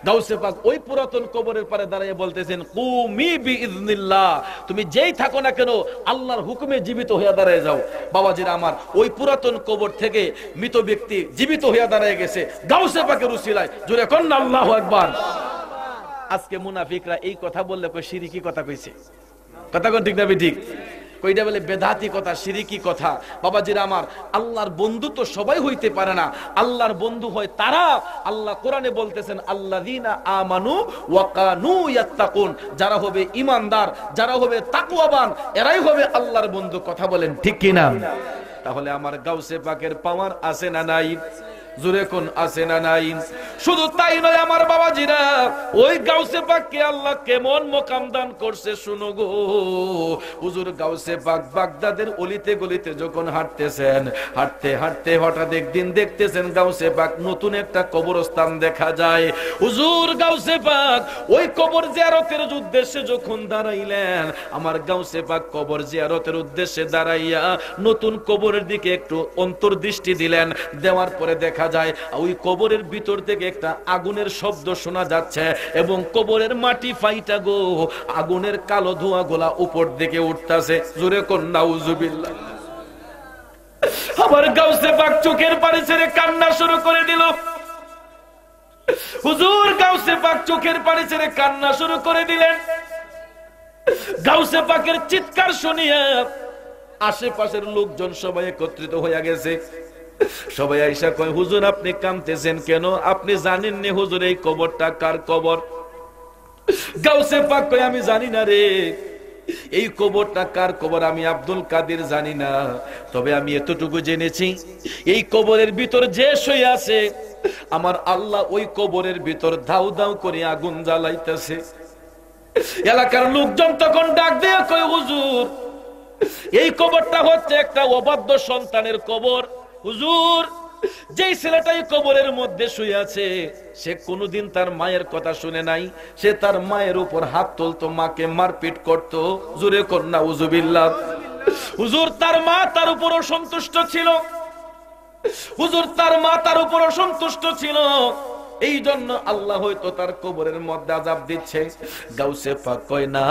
গাউসে পাক ওই পুরাতন কবরের পারে দাঁড়িয়ে বলতেছেন, কুমি বিইজনিল্লাহ, তুমি যেই থাকো না কেন আল্লাহর হুকুমে জীবিত হয়ে দাঁড়িয়ে যাও। বাবাজিরা আমার, ওই পুরাতন কবর থেকে মৃত ব্যক্তি জীবিত হয়ে দাঁড়িয়ে গেছে গাউসে পাকের উসিলায়। জোরে কোন আল্লাহু আকবার। আজকে মুনাফিকরা এই কথা বললে কই শিরকি কথা কইছে, কথা কোন ঠিক না ঠিক? কইটা বলে বেদাতি কথা, শিরিকি কথা। বাবাজিরা আমার, আল্লাহর বন্ধু তো সবাই হইতে পারে না, আল্লাহর বন্ধু হয় তারা। আল্লাহ কোরআনে বলতেছেন, আল্লাযীনা আমানু ওয়া কানু ইয়াত্তাকুন, যারা হবে ঈমানদার, যারা হবে তাকওয়াবান, এরাই হবে আল্লাহর বন্ধু। কথা বলেন ঠিক কি না? তাহলে আমার গাউসে পাকের পাওয়ার আছে না নাই? জোরে কোন আছে না নাই? শুধু তাই নয় আমার বাবাজিরা, ওই গাউসে পাককে আল্লাহ কেমন মোকাম দান করছে শুনো গো। হুজুর গাউসে পাক বাগদাদের অলিতে গলিতে যখন হাঁটতেছেন, হাঁটতে হাঁটতে হঠাৎ একদিন দেখতেছেন গাউসে পাক নতুন একটা কবরস্থান দেখা যায়। হুজুর গাউসে পাক ওই কবর জিয়ারতের উদ্দেশ্যে যখন দাঁড়াইলেন, আমার গাউসে পাক কবর জিয়ারতের উদ্দেশ্যে দাঁড়াইয়া নতুন কবরের দিকে একটু অন্তর্দৃষ্টি দিলেন। দেওয়ার পরে দেখা যায় ওই কবরের ভিতর থেকে একটা আগুনের শব্দ শোনা যাচ্ছে এবং কবরের মাটি ফাইটা গো আগুনের কালো ধোঁয়া গোলা উপর দিকে উঠতেছে। জোরে কোন নাউজুবিল্লাহ। আমার গাউসে পাক চোখের পানি ছেড়ে কান্না শুরু করে দিল। হুজুর গাউসে পাক চোখের পানি ছেড়ে কান্না শুরু করে দিলেন। গাউসে পাকের চিৎকার শুনিয়া আশেপাশের লোকজন সবাই একত্রিত হয়ে গেছে। সবাই আইসা কয়, হুজুর আপনি কাঁদতেছেন কেন? আপনি জানেন না হুজুর এই কবরটা কার কবর? গাউসে পাক কয়, আমি জানি না রে, এই কবরটা কার কবর আমি আব্দুল কাদের জানি না, তবে আমি এতটুকু জেনেছি এই কবরের ভিতর যে শুয়ে আছে আমার আল্লাহ ওই কবরের ভিতর দাউ দাউ করে আগুন জ্বালাইতেছে। এলাকার লোকজন তখন ডাক দিয়ে কয়, হুজুর এই কবরটা হচ্ছে একটা অবাধ্য সন্তানের কবর। হুজুর যেই ছেলেটা এই কবরের মধ্যে শুয়ে আছে সে কোনোদিন তার মায়ের কথা শুনে নাই, সে তার মায়ের উপর হাত তুলতো, মাকে মারপিট করতো। জোরে কোন নাউজুবিল্লাহ। হুজুর তার মা তার উপর অসন্তুষ্ট ছিল, হুজুর তার মা তার উপর অসন্তুষ্ট ছিল, এই জন্য আল্লাহ হয়তো তার কবরের মধ্যে আযাব দিচ্ছে। গাউসে পাক কয়, না,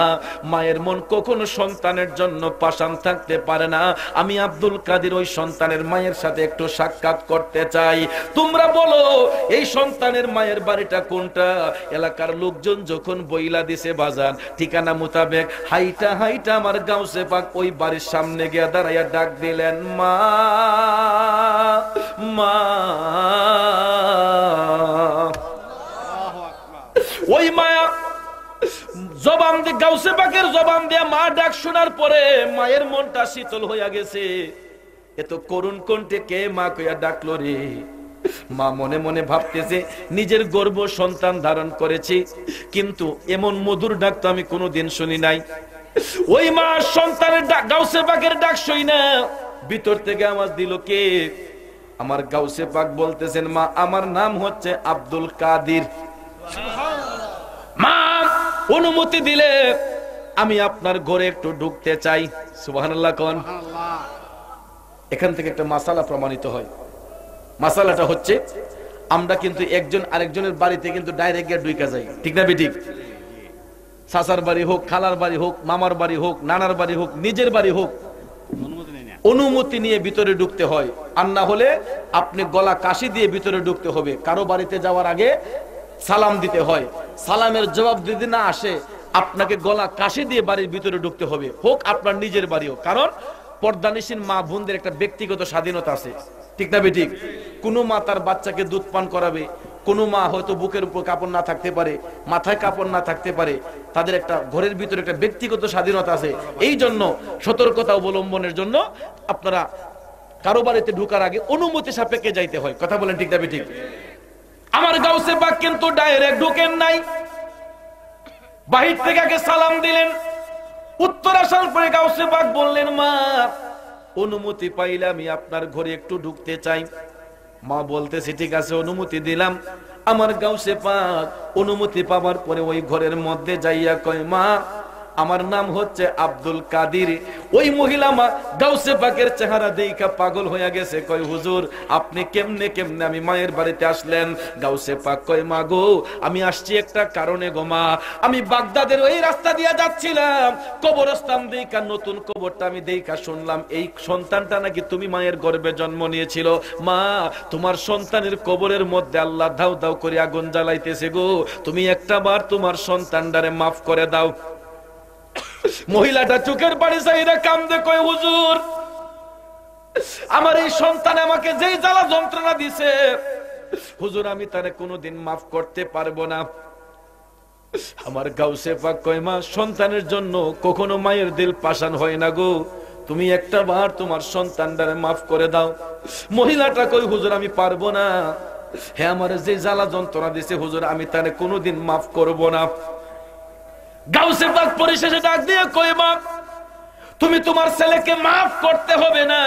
মায়ের মন কখনো সন্তানের জন্য পাষাণ থাকতে পারে না। আমি আব্দুল কাদের ওই সন্তানের মায়ের সাথে একটু সাক্ষাৎ করতে চাই। তোমরা বলো এই সন্তানের মায়ের বাড়িটা কোনটা? এলাকার লোকজন যখন বইলা দিছে বাজান ঠিকানা মোতাবেক হাইটা হাইটা আমার গাউসে পাক ওই বাড়ির সামনে গিয়ে দাঁড়াইয়া ডাক দিলেন, মা মা। ওই মায়া জবান দিয়ে গাউসে পাকের জবান দিয়ে মা ডাক শোনার পরে মায়ের মনটা শীতল হইয়া গেছে। এত করুণ কণ্ঠে কে মা কইয়া ডাকলো রে? মা মনে মনে ভাবতেছে নিজের গর্ভ সন্তান ধারণ করেছি, কিন্তু এমন মধুর ডাক তো আমি কোনোদিন শুনি নাই। ওই মা সন্তানের ডাক, গাউসে পাকের ডাক শুই না ভিতর থেকে আওয়াজ দিল, কে? আমার গাউসে পাক বলতেছেন, মা আমার নাম হচ্ছে আব্দুল কাদের। মা অনুমতি দিলে আমি আপনার ঘরে একটু ঢুকতে চাই। সুবহানাল্লাহ কোন। এখান থেকে একটা মাসালা প্রমাণিত হয়। মাসালাটা হচ্ছে আমরা কিন্তু একজন আরেকজনের বাড়িতে কিন্তু ডাইরেক্ট গিয়ে ঢুকা যাই, ঠিক না বেঠিক? চাচার বাড়ি হোক, খালার বাড়ি হোক, মামার বাড়ি হোক, নানার বাড়ি হোক, নিজের বাড়ি হোক, অনুমতি নিয়ে ভিতরে ঢুকতে হয়। আর না হলে আপনি গলা কাশি দিয়ে ভিতরে ঢুকতে হবে। কারো বাড়িতে যাওয়ার আগে সালাম দিতে হয়, সালামের জবাব যদি না আসে আপনাকে গলা কাশি দিয়ে বাড়ির ভিতরে ঢুকতে হবে, হোক আপনার নিজের বাড়িও। কারণ পর্দানিসীন মা বোনদের একটা ব্যক্তিগত স্বাধীনতা আছে, ঠিক না বেঠিক? কোনো মা তার বাচ্চাকে দুধ পান করাবে, কোনো মা হয়তো বুকের উপর কাপড় না থাকতে পারে, মাথায় কাপড় না থাকতে পারে, তাদের একটা ঘরের ভিতরে একটা ব্যক্তিগত স্বাধীনতা আছে। এই জন্য সতর্কতা অবলম্বনের জন্য আপনারা কারো বাড়িতে ঢোকার আগে অনুমতি সাপেক্ষে যাইতে হয়। কথা বলেন ঠিক না বেঠিক? আমার গাউসে পাক কিন্তু ডাইরেক্ট ঢুকেন নাই, বাহির থেকে আগে সালাম দিলেন। উত্তর আসার পরে গাউসে পাক বললেন, মা অনুমতি পাইলে আমি আপনার ঘরে একটু ঢুকতে চাই। মা বলতেছে ঠিক আছে অনুমতি দিলাম। আমার গাউসে পাক অনুমতি পাওয়ার পরে ওই ঘরের মধ্যে যাইয়া কয়, মা আমার নাম হচ্ছে আব্দুল কাদির। ওই মহিলা মা গাউসে পাকের চেহারা দেখা পাগল হয়ে গেছে, কয় হুজুর আপনি কেমনে কেমনে আমি মায়ের বাড়িতে আসলেন? গাউসে পাক কয় মা গো, আমি আসছি একটা কারণে গো মা। আমি বাগদাদের ওই রাস্তা দিয়ে যাচ্ছিলাম, কবরস্থান দেখা নতুন কবরটা আমি দেখা শুনলাম এই সন্তানটা নাকি তুমি মায়ের গর্ভে জন্ম নিয়েছিল। মা তোমার সন্তানের কবরের মধ্যে আল্লাহ দাও দাও করে আগুন জ্বালাইতেছে গো, তুমি একটা বার তোমার সন্তানটারে মাফ করে দাও। মহিলাটা চোখের পানি চাইরা কান্দে, কয় হুজুর আমার এই সন্তান আমাকে যেই জ্বালা যন্ত্রণা দিছে হুজুর আমি তারে কোনোদিন মাফ করতে পারবো না। আমার গাউসে পাক কয় মা সন্তানের জন্য কখনো মায়ের দিল পাষাণ হয় না গো, তুমি একটা বার তোমার সন্তানটারে মাফ করে দাও। মহিলাটা কই হুজুর আমি পারবো না, হে আমার যে জ্বালা যন্ত্রণা দিছে হুজুর আমি তারে কোনোদিন মাফ করব না। গাউসে পাক পরিশেষে ডাক দিয়ে কয় মা তুমি তোমার ছেলেকে মাফ করতে হবে না,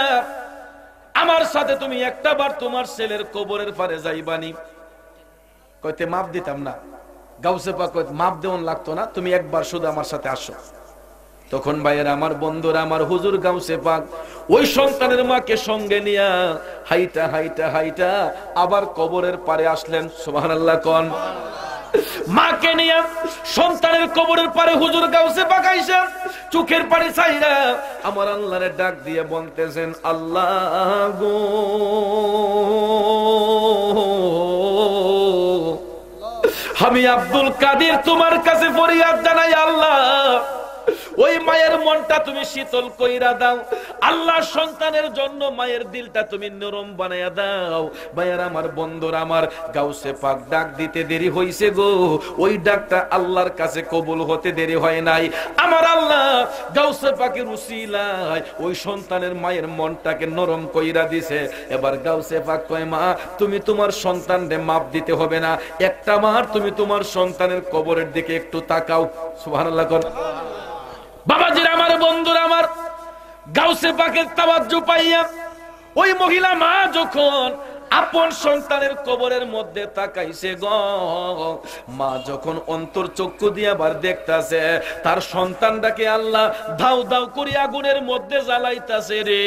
আমার সাথে তুমি একটা বার তোমার ছেলের কবরের পারে যাইবানি। কইতে মাফ দিতাম না। গাউসে পাক কয় মাফ দেওয়ান লাগতো না, তুমি একবার শুধু আমার সাথে আসো। তখন ভাইয়ের আমার বন্ধুরা আমার হুজুর গাউসে পাক ওই সন্তানের মাকে সঙ্গে নিয়া হাইটা হাইটা হাইটা আবার কবরের পারে আসলেন। সুবহানাল্লাহ কোন। মাকে নিয়ে সন্তানের কবরের পারে হুজুর গাউসে পাক আইসা চোখের পানি ছাইরা আমার আল্লাহরে ডাক দিয়ে বলতেছেন, আল্লাহ গো আমি আব্দুল কাদির তোমার কাছে ফরিয়াদ জানাই, আল্লাহ ওই মায়ের মনটা তুমি শীতল কইরা দাও, আল্লাহ সন্তানের জন্য মায়ের দিলটা তুমি নরম বানায়া দাও। ভাইয়ার আমার বন্ধুরা আমার গাউসে পাক ডাক দিতে দেরি হইছে গো, ওই ডাকটা আল্লাহর কাছে কবুল হতে দেরি হয় নাই। আমার আল্লাহ গাউসে পাকের উসিলায় ওই সন্তানের মায়ের মনটাকে নরম কইরা দিছে। এবার গাউসে পাক কয় মা তুমি তোমার সন্তানকে মাপ দিতে হবে না, একটা বার তুমি তোমার সন্তানের কবরের দিকে একটু তাকাও। সুবহানাল্লাহ কোন। বাবাজির আমার বন্ধুরা আমার গাউসে পাকের তাওয়াজ্জু পাইয়া ওই মহিলা মা যখন আপন সন্তানের কবরের মধ্যে তাকাইছে গো, মা যখন অন্তর চক্ষু দিয়ে আবার দেখতাছে তার সন্তানটাকে আল্লাহ দাও দাও করে আগুনের মধ্যে জ্বালাইতাছে রে,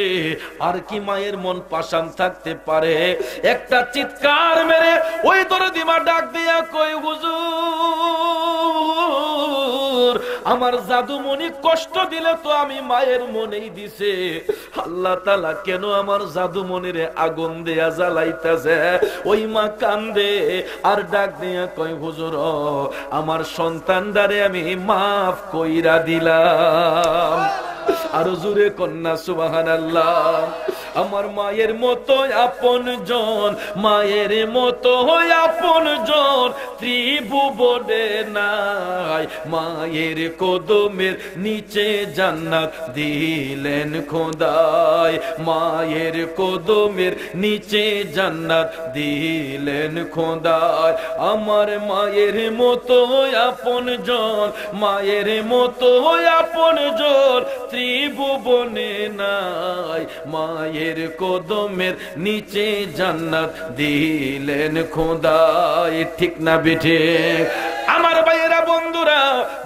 আর কি মায়ের মন পাষাণ থাকতে পারে? একটা চিৎকার মেরে ওই দরদি মা ডাক দিয়া কই হুজুর আমার জাদুমণি কষ্ট দিলে তো আমি মায়ের মনেই দিছে, আল্লাহ তাআলা কেন আমার জাদুমণিরে আগুন দেয়া জ্বালাইতাছে? ওই মা কান্দে আর ডাক দিয়া কয় হুজুর আমার সন্তানদারে আমি মাফ কইরা দিলাম। আরো জোরে কন্যা সুবহানাল্লাহ। আমার মায়ের মতো আপন জন, মায়ের মতো আপন জন ত্রিভুবনে নাই, মায়ের কদমের নিচে জান্নাত দিলেন খোদায়, মায়ের কদমের নিচে জান্নাত দিলেন খোদায়। আমার মায়ের মতো আপন জন, মায়ের মতো আপন জন ত্রিভুবনে নাই, মায়ের কদমের নিচে জান্নাত দিলেন খোদায়। ঠিক না বেঠে আমার ভাইয়েরা বন্ধুরা,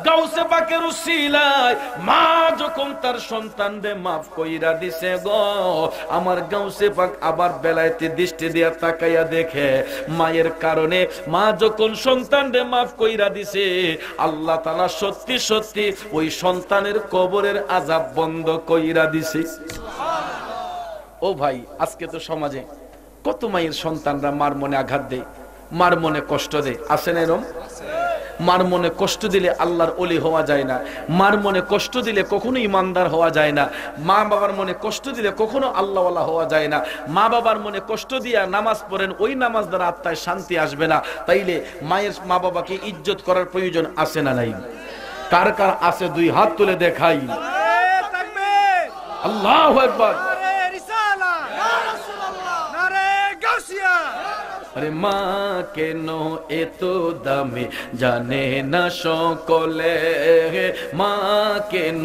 গাউসে পাকের উসিলায় মা যখন তার সন্তানদের মাফ কইরা দিছে গো, আমার গাউসে পাক আবার বেলায়েতে দৃষ্টি দিয়া তাকাইয়া দেখে মায়ের কারণে মা যখন সন্তানদের মাফ কইরা দিছে আল্লাহ তাআলা সত্যি সত্যি ওই সন্তানের কবরের আযাব বন্ধ কইরা দিছে। ও ভাই আজকে তো সমাজে কত মায়ের সন্তানরা মার মনে আঘাত দেয়, মার মনে কষ্ট দেয়, আছে না এরকম? মার মনে কষ্ট দিলে আল্লাহর ওলি হওয়া যায় না, মার মনে কষ্ট দিলে কখনো ইমানদার হওয়া যায় না, মা বাবার মনে কষ্ট দিলে কখনো আল্লাহওয়ালা হওয়া যায় না। মা বাবার মনে কষ্ট দিয়া নামাজ পড়েন, ওই নামাজ দ্বারা আত্মায় শান্তি আসবে না। তাইলে মায়ের মা বাবাকে ইজ্জত করার প্রয়োজন আছে না নাই? কার কার আছে দুই হাত তুলে দেখাই। আল্লাহু আকবার। আরে মা কেন এত দামি জানে না সকলে, মা কেন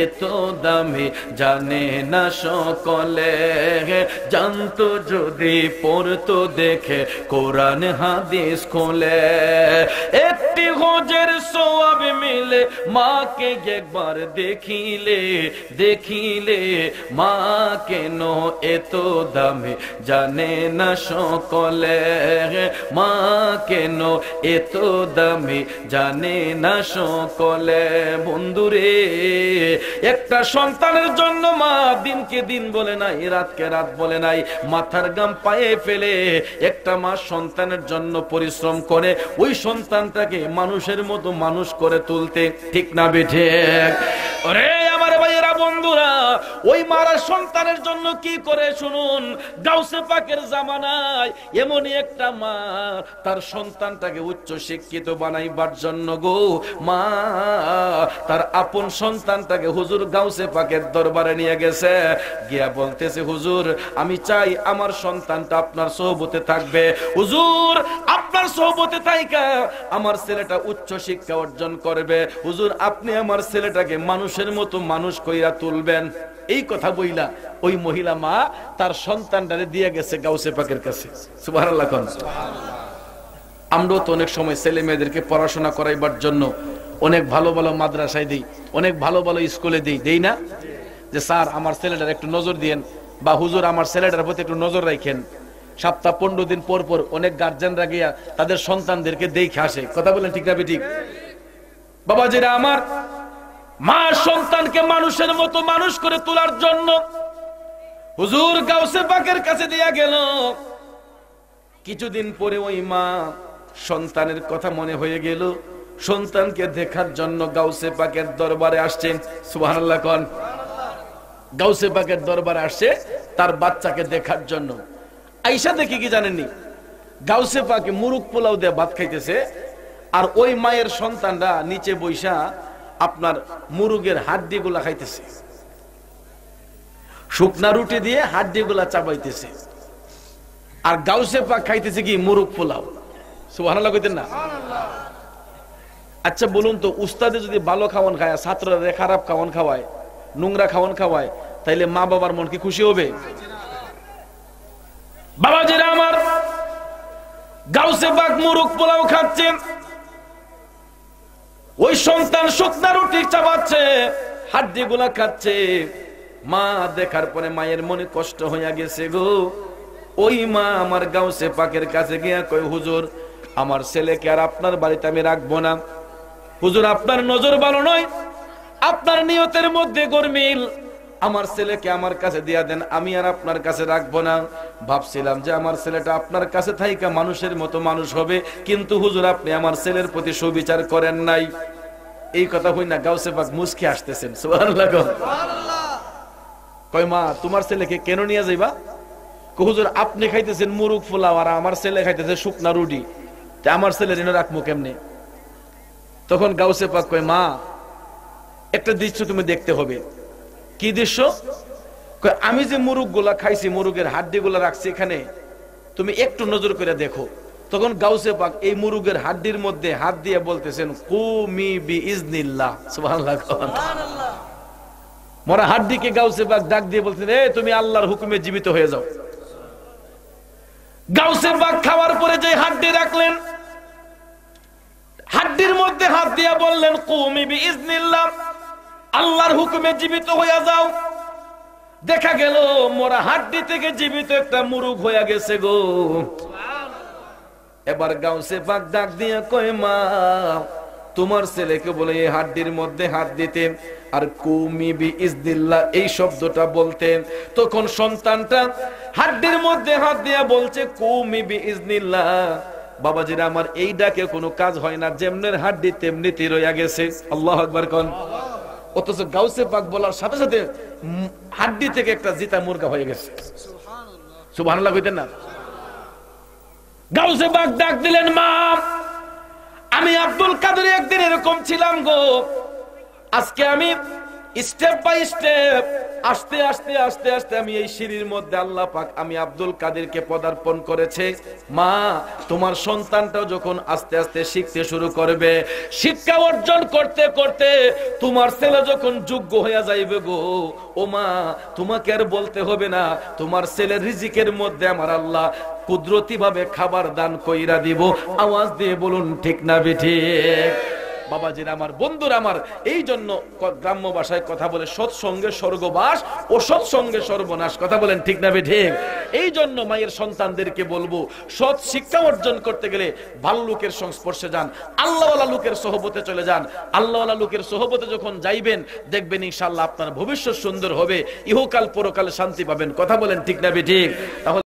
এত দামি জানে না সকলে, জানতো যদি পড়তো দেখে কোরআন হাদিস খোলে, একটি হজের সওয়াব মিলে মাকে একবার দেখিলে দেখিলে মা কেন এত দামে জানে না সকলে মা কেন এত দামে জানে না সকলে বন্ধুরে একটা সন্তানের জন্য মা দিনকে দিন বলে নাই রাতকে রাত বলে নাই মাথার গাম পায়ে ফেলে একটা মা সন্তানের জন্য পরিশ্রম করে ওই সন্তানটাকে মানুষের মতো মানুষ করে তুলতে ঠিক না বেঠে ওরে আমার ভাইয়েরা বন্ধুরা ওই মারা সন্তানের জন্য কি করে শুনুন গাউসে পাকের জামানায় এমনই একটা মা তার সন্তানটাকে উচ্চ শিক্ষিত বানাইবার জন্য গো মা তার আপন সন্তানটাকে হুজুর গাউসে পাকের দরবারে নিয়ে গেছে গিয়া বলতেছে হুজুর আমি চাই আমার সন্তানটা আপনার সোহবতে থাকবে হুজুর আপনার সোহবতে থাইকা আমার ছেলেটা উচ্চ শিক্ষা অর্জন করবে হুজুর আপনি আমার ছেলেটাকে মানুষের মতো মানুষ কইরা তুলবেন এই কথা বইলা ওই মহিলা মা তার সন্তানটারে দিয়ে গেছে গাউসে পাকের কাছে সুবহানাল্লাহ কোন আমরাও তো অনেক সময় ছেলে মেয়েদেরকে পড়াশোনা করাইবার জন্য অনেক ভালো ভালো মাদ্রাসায় দেই অনেক ভালো ভালো স্কুলে দেই না যে স্যার আমার ছেলেটার একটু নজর দিয়েন বা হুজুর আমার ছেলেটার প্রতি একটু নজর রাখেন সপ্তাহ 15 দিন পর পর অনেক গার্জেনরা গিয়া তাদের সন্তানদেরকে দেখে আসে কথা বলেন ঠিক না ঠিক বাবাজিরা আমার মা সন্তানকে মানুষের মতো মানুষ করে তোলার জন্য হুজুর গাউসে পাকের কাছে দিয়া গেল কিছুদিন পরে ওই মা সন্তানের কথা মনে হয়ে গেল সন্তানকে দেখার জন্য গাউসে পাকের দরবারে আসছেন সুবহানাল্লাহ কোন গাউসে পাকের দরবারে আসছে তার বাচ্চাকে দেখার জন্য আয়েশা দেখি কি জানেননি গাউসে পাকে মুরগ পোলাও দিয়ে ভাত খাইতেছে আর ওই মায়ের সন্তানরা নিচে বৈশা আপনার মুরগের হাড্ডিগুলা খাইতেছে শুকনা রুটি দিয়ে হাড্ডিগুলা চাবাইতেছে আর গাউসে পাক খাইতেছে কি মুরগ পোলাও সুবহানাল্লাহ কইতেন না আচ্ছা বলুন তো উস্তাদে যদি ভালো খাওয়ান খায় ছাত্ররা খারাপ খাওয়ান খাওয়ায় নোংরা খাওয়ান খাওয়ায় তাইলে মা বাবার মন কি খুশি হবে বাবাজিরা আমার গাউসে পাক মুরগ পোলাও খাচ্ছেন ওই সন্তান শুকনা রুটি চাবাচ্ছে হাড্ডিগুলা খাচ্ছে মা দেখার পরে মায়ের মনে কষ্ট হইয়া গেছে গো ওই মা আমার গাউসে পাকের কাছে গিয়া কয় হুজুর আমার ছেলেকে আর আপনার বাড়িতে আমি রাখবো না হুজুর আপনার নজর ভালো নয় আপনার নিয়তের মধ্যে গরমিল আমার ছেলেকে আমার কাছে দিয়া দেন আমি আর আপনার কাছে রাখবো না ভাবছিলাম যে আমার ছেলেটা আপনার কাছে থাইকা মানুষের মতো মানুষ হবে কিন্তু হুজুর আপনি আমার ছেলের প্রতি সুবিচার করেন নাই এই কথা হই না গাউসে পাক মুস্কি আসতেছেন সুবহানাল্লাহ কয় মা তোমার ছেলেকে কেন নিয়ে যাইবা হুজুর আপনি খাইতেছেন মুরগ পোলাও আর আমার ছেলে খাইতেছে শুকনা রুটি তা আমার ছেলে ঋণ রাখবো কেমনে তখন গাউসে পাক কয় মা একটা দৃশ্য তুমি দেখতে হবে কি দৃশ্য আমি যে মুরগ গুলা খাইছি মুরগের হাড্ডি গুলা রাখছি এখানে তুমি একটু নজর করে দেখো তখন গাউসে পাক এই মুরগের হাড্ডির মধ্যে হাত দিয়ে বলতেছেন কুমি বিইজনিল্লাহ সুবহানাল্লাহ সুবহানাল্লাহ মরা হাড্ডিকে গাউসে পাক ডাক দিয়ে বলতেন এ তুমি আল্লাহর হুকুমে জীবিত হয়ে যাও গাউসে পাক খাওয়ার পরে যে হাড্ডি রাখলেন হাড্ডির মধ্যে হাত দিয়ে বললেন কুমি বিইজনিল্লাহ আল্লাহর হুকুমে জীবিত হয়ে যাও দেখা গেল মোরা হাড্ডি থেকে জীবিত একটা মুরগ হয়ে গেছে গো এবার গাউসে পাক ডাক দিয়ে কয় মা তোমার ছেলেকে বলে এই হাড্ডির মধ্যে হাত দিতেন আর কুমি বিইজনিল্লাহ এই শব্দটা বলতেন তখন সন্তানটা হাড্ডির মধ্যে হাত দিয়ে বলছে কুমি বিইজনিল্লাহ বাবাজিরা আমার এই ডাকে কোনো কাজ হয় না যেমনের হাড্ডি তেমনিতেই রইয়া গেছে আল্লাহু আকবার কোন অথচ গাউসে পাক বলার সাথে সাথে হাড্ডি থেকে একটা জিতা মুরগা হয়ে গেছে সুবহানাল্লাহ কইতেন না গাউসে পাক ডাক দিলেন মা আমি আব্দুল কাদের একদিন এরকম ছিলাম গো আজকে আমি স্টেপ বাই স্টেপ আস্তে আস্তে আস্তে আস্তে আমি এই সিঁড়ির মধ্যে আল্লাহ পাক আমি আব্দুল কাদেরকে পদার্পণ করেছে মা তোমার সন্তানটাও যখন আস্তে আস্তে শিখতে শুরু করবে শিক্ষা অর্জন করতে করতে তোমার ছেলে যখন যোগ্য হয়ে যাইবে গো ও মা তোমাকে আর বলতে হবে না তোমার ছেলের রিজিকের মধ্যে আমার আল্লাহ কুদরতি ভাবে খাবার দান কইরা দিব আওয়াজ দিয়ে বলুন ঠিক না বেঠিক বাবাজিরা আমার, বন্ধুরা আমার, এই জন্য গ্রাম্য ভাষায় কথা বলে সৎসঙ্গে স্বর্গবাস, অসৎ সঙ্গে সর্বনাশ। কথা বলেন ঠিক না ঠিক? এই জন্য মায়ের সন্তানদেরকে বলবো, সৎ শিক্ষা অর্জন করতে গেলে ভালো লোকের সংস্পর্শে যান, আল্লাহওয়ালা লোকের সোহবতে চলে যান। আল্লাহওয়ালা লোকের সোহবতে যখন যাইবেন, দেখবেন ইনশাআল্লাহ আপনার ভবিষ্যৎ সুন্দর হবে, ইহকাল পরকালে শান্তি পাবেন। কথা বলেন ঠিক না ঠিক? তাহলে